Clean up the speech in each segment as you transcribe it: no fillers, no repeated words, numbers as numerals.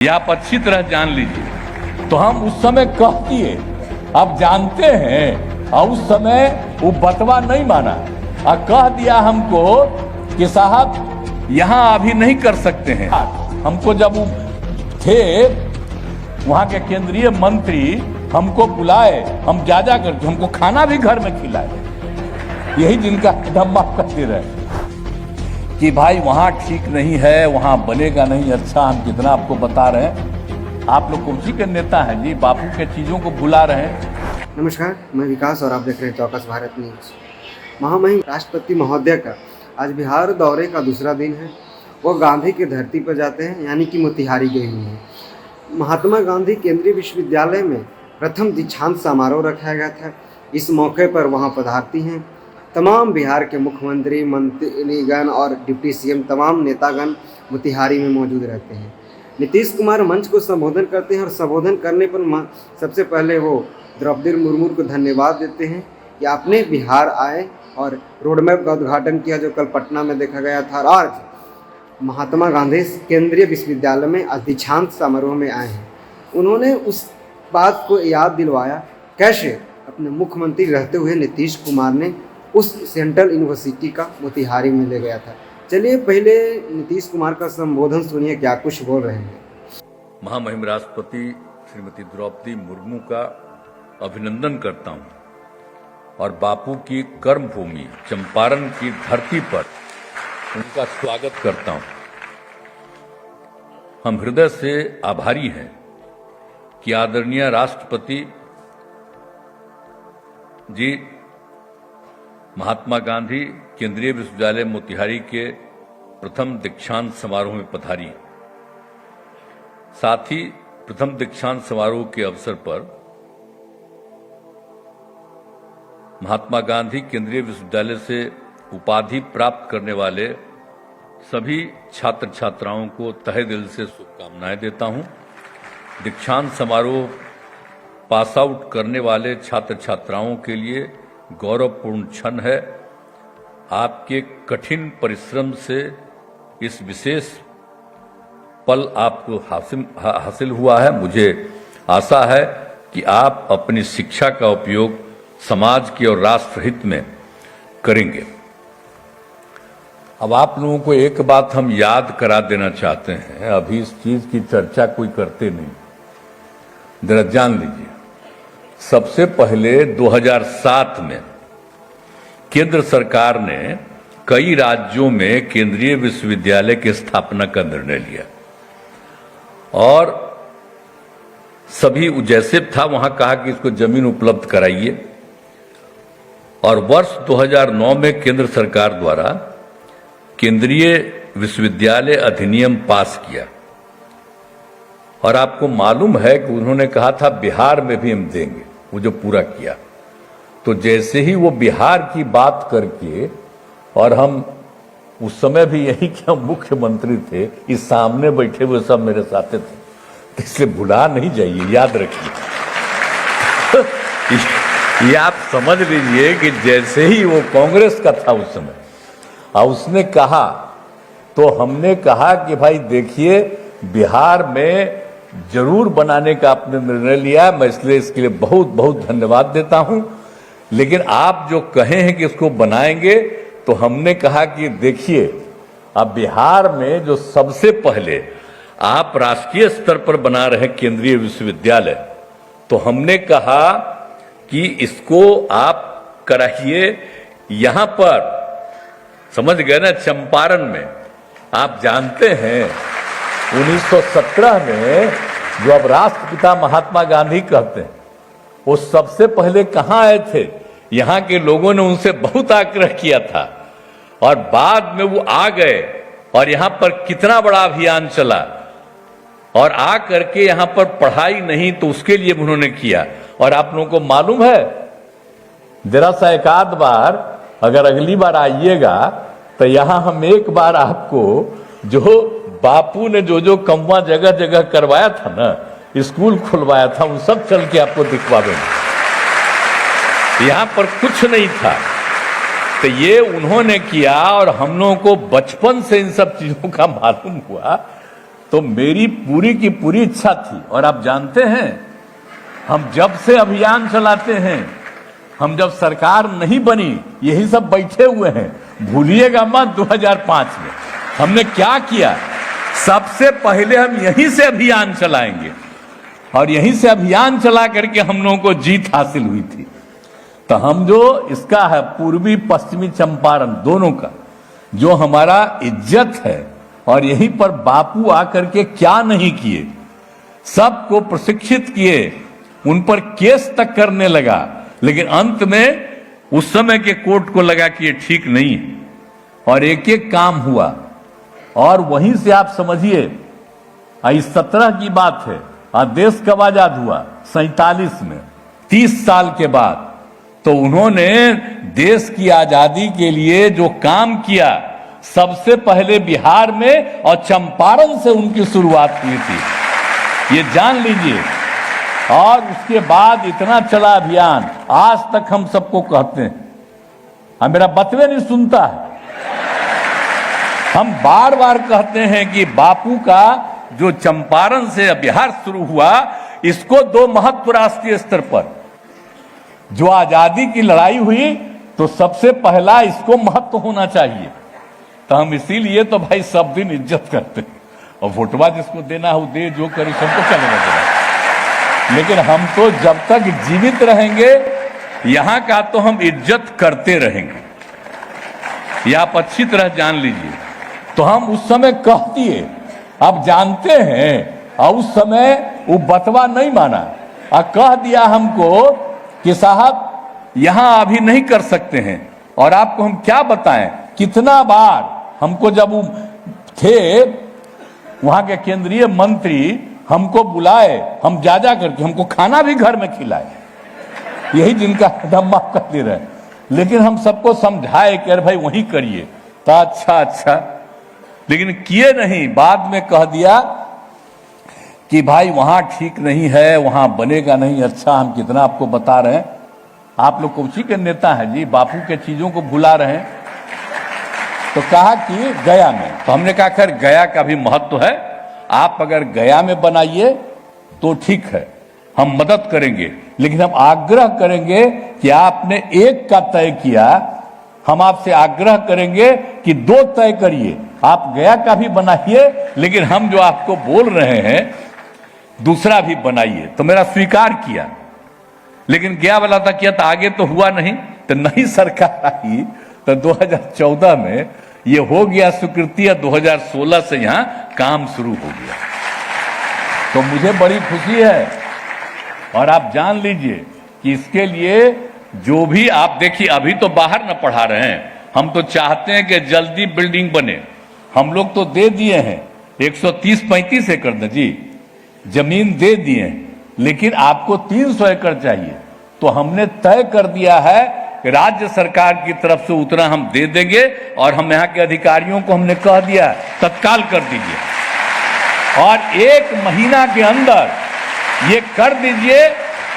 ये आप अच्छी तरह जान लीजिए। तो हम उस समय कह दिए, आप जानते हैं, और उस समय वो बटवा नहीं माना और कह दिया हमको कि साहब यहाँ अभी नहीं कर सकते हैं। हमको जब वो थे वहाँ के केंद्रीय मंत्री हमको बुलाए, हम जा करके हमको खाना भी घर में खिलाए, यही जिनका धम्मा करते रहे कि भाई वहाँ ठीक नहीं है, वहाँ बनेगा नहीं। अच्छा, हम कितना आपको बता रहे हैं, आप लोग कुर्सी के नेता हैं जी, बापू के चीज़ों को भुला रहे हैं। नमस्कार, मैं विकास और आप देख रहे हैं चौकस भारत न्यूज। महामहिम राष्ट्रपति महोदय का आज बिहार दौरे का दूसरा दिन है। वो गांधी की धरती पर जाते हैं, यानी कि मोतिहारी गए हुए हैं। महात्मा गांधी केंद्रीय विश्वविद्यालय में प्रथम दीक्षांत समारोह रखा गया था। इस मौके पर वहाँ पधारती हैं तमाम बिहार के मुख्यमंत्री, मंत्रीगण और डिप्टी सीएम, तमाम नेतागण मोतिहारी में मौजूद रहते हैं। नीतीश कुमार मंच को संबोधन करते हैं और संबोधन करने पर सबसे पहले वो द्रौपदी मुर्मू को धन्यवाद देते हैं कि आपने बिहार आए और रोड मैप का उद्घाटन किया जो कल पटना में देखा गया था। और आज महात्मा गांधी केंद्रीय विश्वविद्यालय में दीक्षांत समारोह में आए हैं। उन्होंने उस बात को याद दिलवाया कैसे अपने मुख्यमंत्री रहते हुए नीतीश कुमार ने उस सेंट्रल यूनिवर्सिटी का मोतिहारी में ले गया था। चलिए पहले नीतीश कुमार का संबोधन सुनिए, क्या कुछ बोल रहे हैं। महामहिम राष्ट्रपति श्रीमती द्रौपदी मुर्मू का अभिनंदन करता हूं और बापू की कर्मभूमि चंपारण की धरती पर उनका स्वागत करता हूं। हम हृदय से आभारी हैं कि आदरणीय राष्ट्रपति जी महात्मा गांधी केंद्रीय विश्वविद्यालय मोतिहारी के प्रथम दीक्षांत समारोह में पधारी। साथ ही प्रथम दीक्षांत समारोह के अवसर पर महात्मा गांधी केंद्रीय विश्वविद्यालय से उपाधि प्राप्त करने वाले सभी छात्र छात्राओं को तहे दिल से शुभकामनाएं देता हूं। दीक्षांत समारोह पास आउट करने वाले छात्र छात्राओं के लिए गौरवपूर्ण क्षण है। आपके कठिन परिश्रम से इस विशेष पल आपको हासिल हुआ है। मुझे आशा है कि आप अपनी शिक्षा का उपयोग समाज के और राष्ट्र हित में करेंगे। अब आप लोगों को एक बात हम याद करा देना चाहते हैं, अभी इस चीज की चर्चा कोई करते नहीं, जरा जान लीजिए। सबसे पहले 2007 में केंद्र सरकार ने कई राज्यों में केंद्रीय विश्वविद्यालय की स्थापना का निर्णय लिया और सभी जैसे था वहां कहा कि इसको जमीन उपलब्ध कराइए। और वर्ष 2009 में केंद्र सरकार द्वारा केंद्रीय विश्वविद्यालय अधिनियम पास किया और आपको मालूम है कि उन्होंने कहा था बिहार में भी हम देंगे, वो जो पूरा किया। तो जैसे ही वो बिहार की बात करके, और हम उस समय भी यही कि हम मुख्यमंत्री थे, इस सामने बैठे हुए सब मेरे साथ थे, तो इसलिए भुला नहीं जाइए, याद रखिए। ये आप समझ लीजिए कि जैसे ही वो कांग्रेस का था उस समय और उसने कहा, तो हमने कहा कि भाई देखिए बिहार में जरूर बनाने का आपने निर्णय लिया, मैं इसलिए इसके लिए बहुत बहुत धन्यवाद देता हूं। लेकिन आप जो कहे हैं कि इसको बनाएंगे, तो हमने कहा कि देखिए अब बिहार में जो सबसे पहले आप राष्ट्रीय स्तर पर बना रहे केंद्रीय विश्वविद्यालय, तो हमने कहा कि इसको आप कराइए यहां पर, समझ गए ना, चंपारण में। आप जानते हैं 1917 में जो अब राष्ट्रपिता महात्मा गांधी कहते हैं, वो सबसे पहले कहां आए थे? यहां के लोगों ने उनसे बहुत आग्रह किया था और बाद में वो आ गए और यहां पर कितना बड़ा अभियान चला और आ करके यहां पर पढ़ाई नहीं तो उसके लिए उन्होंने किया। और आप लोगों को मालूम है, जरा सा एक आध बार अगर अगली बार आइएगा तो यहां हम एक बार आपको जो बापू ने जो कमवा जगह जगह करवाया था ना, स्कूल खुलवाया था, उन सब चल के आपको दिखवा देंगे। यहां पर कुछ नहीं था, तो ये उन्होंने किया और हम लोगों को बचपन से इन सब चीजों का मालूम हुआ तो मेरी पूरी की पूरी इच्छा थी। और आप जानते हैं, हम जब से अभियान चलाते हैं, हम जब सरकार नहीं बनी, यही सब बैठे हुए हैं, भूलिएगा मत 2005 में हमने क्या किया। सबसे पहले हम यहीं से अभियान चलाएंगे, और यहीं से अभियान चला करके हम लोगों को जीत हासिल हुई थी। तो हम जो इसका है पूर्वी पश्चिमी चंपारण दोनों का जो हमारा इज्जत है, और यहीं पर बापू आकर के क्या नहीं किए, सबको प्रशिक्षित किए, उन पर केस तक करने लगा, लेकिन अंत में उस समय के कोर्ट को लगा कि ये ठीक नहीं है, और एक एक काम हुआ। और वहीं से आप समझिए, इस 17 की बात है, देश कब आजाद हुआ 47 में, 30 साल के बाद। तो उन्होंने देश की आजादी के लिए जो काम किया, सबसे पहले बिहार में और चंपारण से उनकी शुरुआत हुई थी, ये जान लीजिए। और उसके बाद इतना चला अभियान, आज तक हम सबको कहते हैं, मेरा बतवे नहीं सुनता है, हम बार बार कहते हैं कि बापू का जो चंपारण से बिहार शुरू हुआ, इसको दो महत्व राष्ट्रीय स्तर पर जो आजादी की लड़ाई हुई, तो सबसे पहला इसको महत्व होना चाहिए। तो हम इसीलिए तो भाई सब दिन इज्जत करते हैं, और वोटवा जिसको देना हो दे, जो करे सबको चलेगा। लेकिन हम तो जब तक जीवित रहेंगे, यहां का तो हम इज्जत करते रहेंगे, ये आप अच्छी तरह जान लीजिए। तो हम उस समय कह दिए, आप जानते हैं, और उस समय वो बतवा नहीं माना, और कह दिया हमको कि साहब यहां अभी नहीं कर सकते हैं। और आपको हम क्या बताएं, कितना बार हमको जब वो थे वहां के केंद्रीय मंत्री, हमको बुलाए, हम जा करके हमको खाना भी घर में खिलाए, यही जिनका दम माफ कर दे रहे हैं। लेकिन हम सबको समझाए कि अरे भाई वहीं करिए, तो अच्छा, लेकिन किए नहीं। बाद में कह दिया कि भाई वहां ठीक नहीं है, वहां बनेगा नहीं। अच्छा, हम कितना आपको बता रहे हैं, आप लोग कौची के नेता हैं जी, बापू के चीजों को भुला रहे हैं। तो कहा कि गया में, तो हमने कहा खैर गया का भी महत्व है, आप अगर गया में बनाइए तो ठीक है, हम मदद करेंगे, लेकिन हम आग्रह करेंगे कि आपने एक का तय किया, हम आपसे आग्रह करेंगे कि 2 तय करिए, आप गया का भी बनाइए, लेकिन हम जो आपको बोल रहे हैं दूसरा भी बनाइए। तो मेरा स्वीकार किया, लेकिन गया वाला था किया, तो आगे तो हुआ नहीं। तो नई सरकार आई तो 2014 में ये हो गया स्वीकृति, 2016 से यहां काम शुरू हो गया। तो मुझे बड़ी खुशी है, और आप जान लीजिए कि इसके लिए जो भी आप देखिए, अभी तो बाहर न पढ़ा रहे हैं, हम तो चाहते हैं कि जल्दी बिल्डिंग बने। हम लोग तो दे दिए हैं 130-35 एकड़ न जी जमीन दे दिए, लेकिन आपको 300 एकड़ चाहिए। तो हमने तय कर दिया है कि राज्य सरकार की तरफ से उतना हम दे देंगे, और हम यहाँ के अधिकारियों को हमने कह दिया तत्काल कर दीजिए, और 1 महीना के अंदर ये कर दीजिए।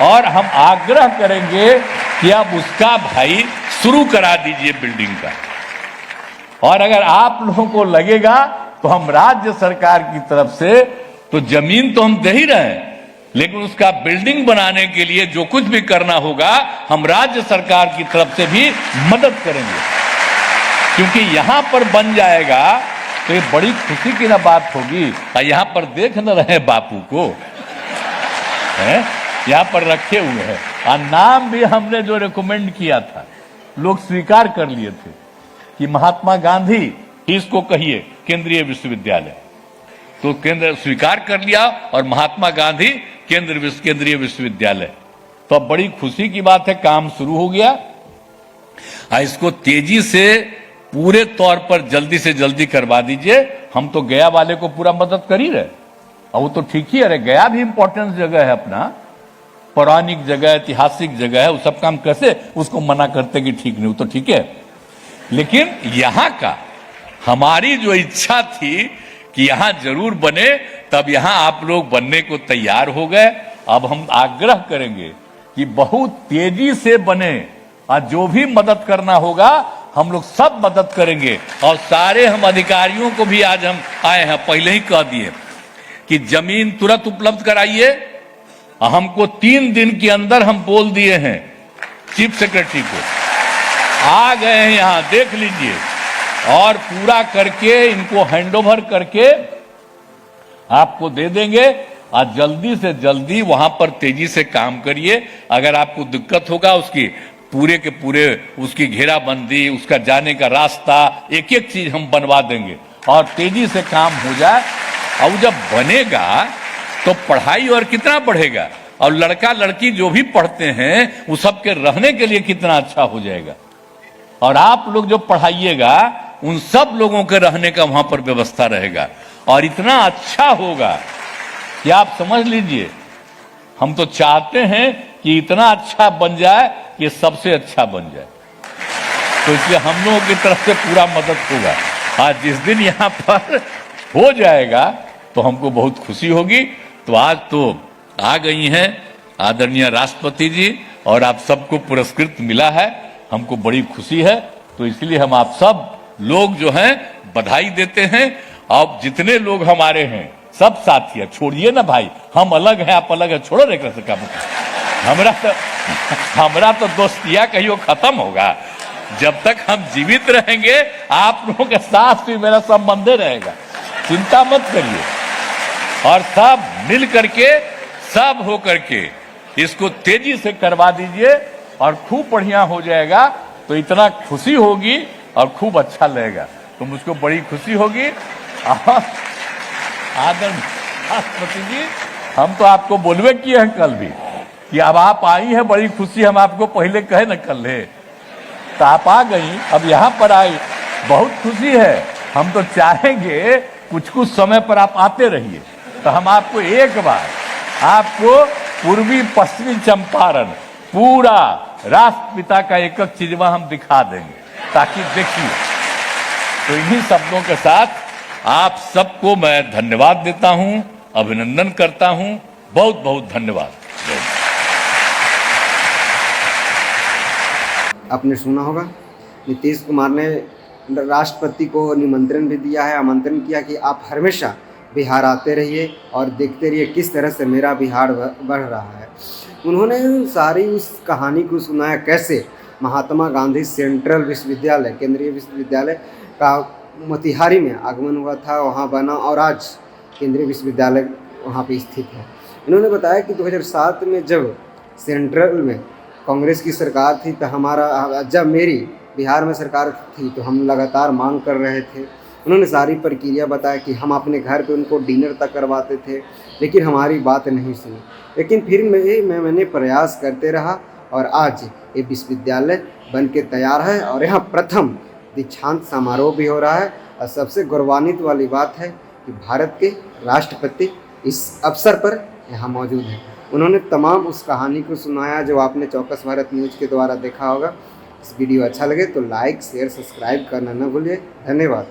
और हम आग्रह करेंगे कि अब उसका भाई शुरू करा दीजिए बिल्डिंग का। और अगर आप लोगों को लगेगा तो हम राज्य सरकार की तरफ से तो जमीन तो हम दे ही रहे हैं, लेकिन उसका बिल्डिंग बनाने के लिए जो कुछ भी करना होगा, हम राज्य सरकार की तरफ से भी मदद करेंगे। क्योंकि यहां पर बन जाएगा तो ये बड़ी खुशी की ना बात होगी। यहां पर देख न रहे बापू को, है यहां पर रखे हुए हैं, और नाम भी हमने जो रिकमेंड किया था लोग स्वीकार कर लिए थे कि महात्मा गांधी इसको कहिए केंद्रीय विश्वविद्यालय, तो केंद्र स्वीकार कर लिया, और महात्मा गांधी केंद्रीय विश्वविद्यालय। तो अब बड़ी खुशी की बात है, काम शुरू हो गया। इसको तेजी से पूरे तौर पर जल्दी से जल्दी करवा दीजिए। हम तो गया वाले को पूरा मदद कर ही रहे, और वो तो ठीक ही है, गया भी इंपॉर्टेंट जगह है, अपना पौराणिक जगह, ऐतिहासिक जगह है, वो सब काम कैसे उसको मना करते कि ठीक नहीं, वो तो ठीक है। लेकिन यहां का हमारी जो इच्छा थी कि यहां जरूर बने, तब यहां आप लोग बनने को तैयार हो गए। अब हम आग्रह करेंगे कि बहुत तेजी से बने, और जो भी मदद करना होगा हम लोग सब मदद करेंगे। और सारे हम अधिकारियों को भी आज हम आए हैं, पहले ही कह दिए कि जमीन तुरंत उपलब्ध कराइए। हमको 3 दिन के अंदर हम बोल दिए हैं चीफ सेक्रेटरी को, आ गए हैं यहां, देख लीजिए, और पूरा करके इनको हैंडओवर करके आपको दे देंगे। और जल्दी से जल्दी वहां पर तेजी से काम करिए। अगर आपको दिक्कत होगा उसकी पूरे के पूरे उसकी घेराबंदी, उसका जाने का रास्ता, एक एक चीज हम बनवा देंगे और तेजी से काम हो जाए। और जब बनेगा तो पढ़ाई और कितना बढ़ेगा, और लड़का लड़की जो भी पढ़ते हैं वो सबके रहने के लिए कितना अच्छा हो जाएगा। और आप लोग जो पढ़ाइएगा उन सब लोगों के रहने का वहां पर व्यवस्था रहेगा, और इतना अच्छा होगा कि आप समझ लीजिए। हम तो चाहते हैं कि इतना अच्छा बन जाए कि सबसे अच्छा बन जाए, तो इसलिए हम लोगों की तरफ से पूरा मदद होगा। आज जिस दिन यहां पर हो जाएगा तो हमको बहुत खुशी होगी। तो आज तो आ गई हैं आदरणीय राष्ट्रपति जी, और आप सबको पुरस्कृत मिला है, हमको बड़ी खुशी है। तो इसलिए हम आप सब लोग जो हैं बधाई देते हैं। अब जितने लोग हमारे हैं सब साथी है, छोड़िए ना भाई, हम अलग हैं आप अलग है, छोड़ो नहीं कर सका। हमरा तो दोस्तिया कहियो खत्म होगा। जब तक हम जीवित रहेंगे आप लोगों के साथ भी मेरा संबंध रहेगा, चिंता मत करिए। और सब मिल करके, सब हो करके इसको तेजी से करवा दीजिए और खूब बढ़िया हो जाएगा। तो इतना खुशी होगी और खूब अच्छा लगेगा, तो मुझको बड़ी खुशी होगी। आदरणीय राष्ट्रपति जी, हम तो आपको बोलवे किए हैं कल भी कि अब आप आई हैं, बड़ी खुशी, हम आपको पहले कहे न कल है, तो आप आ गई, अब यहाँ पर आई, बहुत खुशी है। हम तो चाहेंगे कुछ कुछ समय पर आप आते रहिए, तो हम आपको एक बार आपको पूर्वी पश्चिमी चंपारण पूरा राष्ट्रपिता का एक एक चीज हम दिखा देंगे, ताकि देखिए। तो इन्हीं शब्दों के साथ आप सबको मैं धन्यवाद देता हूं, अभिनंदन करता हूं। बहुत बहुत धन्यवाद। आपने सुना होगा नीतीश कुमार ने राष्ट्रपति को निमंत्रण भी दिया है, आमंत्रण किया कि आप हमेशा बिहार आते रहिए और देखते रहिए किस तरह से मेरा बिहार बढ़ रहा है। उन्होंने सारी उस कहानी को सुनाया, कैसे महात्मा गांधी सेंट्रल विश्वविद्यालय, केंद्रीय विश्वविद्यालय का मोतिहारी में आगमन हुआ था, वहाँ बना, और आज केंद्रीय विश्वविद्यालय वहाँ पे स्थित है। इन्होंने बताया कि 2007 में जब सेंट्रल में कांग्रेस की सरकार थी, तो जब मेरी बिहार में सरकार थी तो हम लगातार मांग कर रहे थे। उन्होंने सारी प्रक्रिया बताया कि हम अपने घर पे उनको डिनर तक करवाते थे, लेकिन हमारी बात नहीं सुनी। लेकिन फिर मैंने प्रयास करते रहा, और आज ये विश्वविद्यालय बन के तैयार है, और यहाँ प्रथम दीक्षांत समारोह भी हो रहा है। और सबसे गौरवान्वित वाली बात है कि भारत के राष्ट्रपति इस अवसर पर यहाँ मौजूद हैं। उन्होंने तमाम उस कहानी को सुनाया जो आपने चौकस भारत न्यूज़ के द्वारा देखा होगा। इस वीडियो अच्छा लगे तो लाइक, शेयर, सब्सक्राइब करना न भूलिए। धन्यवाद।